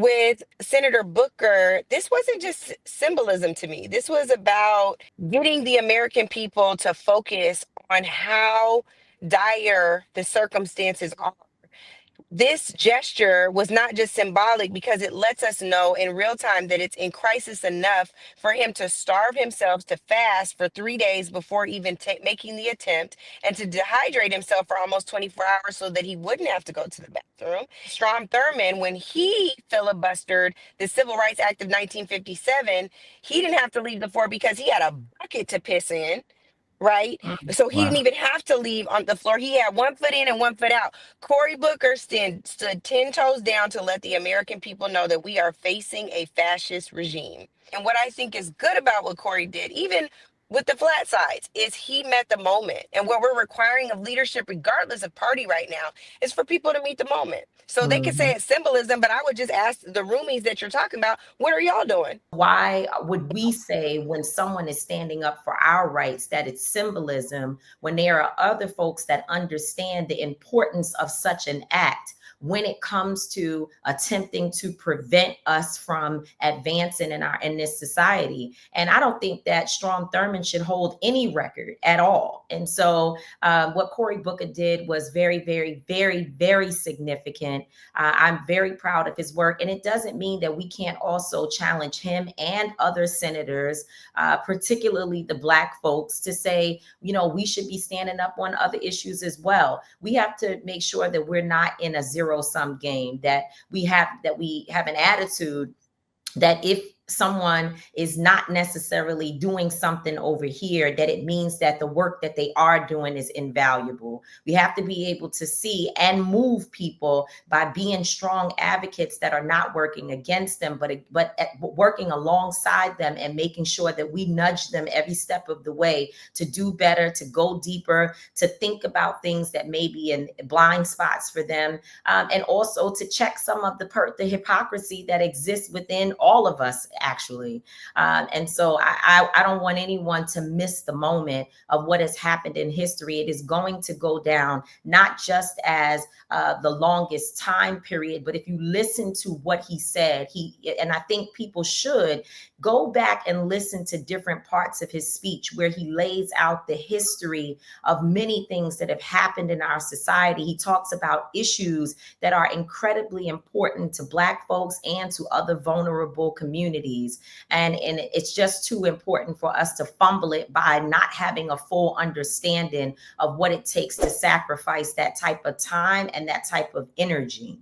with Senator Booker, this wasn't just symbolism to me. This was about getting the American people to focus on how dire the circumstances are. This gesture was not just symbolic because it lets us know in real time that it's in crisis enough for him to starve himself to fast for 3 days before even making the attempt, and to dehydrate himself for almost 24 hours so that he wouldn't have to go to the bathroom. Strom Thurmond, when he filibustered the Civil Rights Act of 1957, he didn't have to leave the floor because he had a bucket to piss in, right? So he didn't Wow. even have to leave on the floor. He had one foot in and one foot out. Cory Booker stood 10 toes down to let the American people know that we are facing a fascist regime. And what I think is good about what Cory did, even with the flat sides, is he met the moment. And what we're requiring of leadership, regardless of party right now, is for people to meet the moment. So they can say Mhm. it's symbolism, but I would just ask the roomies that you're talking about, what are y'all doing? Why would we say when someone is standing up for our rights that it's symbolism when there are other folks that understand the importance of such an act when it comes to attempting to prevent us from advancing in this society? And I don't think that Strom Thurmond should hold any record at all. And so what Cory Booker did was very, very, very, very significant. I'm very proud of his work. And it doesn't mean that we can't also challenge him and other senators, particularly the Black folks, to say, you know, we should be standing up on other issues as well. We have to make sure that we're not in a zero sum game, that we have an attitude that if someone is not necessarily doing something over here, that it means that the work that they are doing is invaluable. We have to be able to see and move people by being strong advocates that are not working against them, but working alongside them and making sure that we nudge them every step of the way to do better, to go deeper, to think about things that may be in blind spots for them, and also to check some of the hypocrisy that exists within all of us, actually. And so I don't want anyone to miss the moment of what has happened in history. It is going to go down not just as the longest time period, but if you listen to what he said, and I think people should go back and listen to different parts of his speech where he lays out the history of many things that have happened in our society. He talks about issues that are incredibly important to Black folks and to other vulnerable communities. And it's just too important for us to fumble it by not having a full understanding of what it takes to sacrifice that type of time and that type of energy.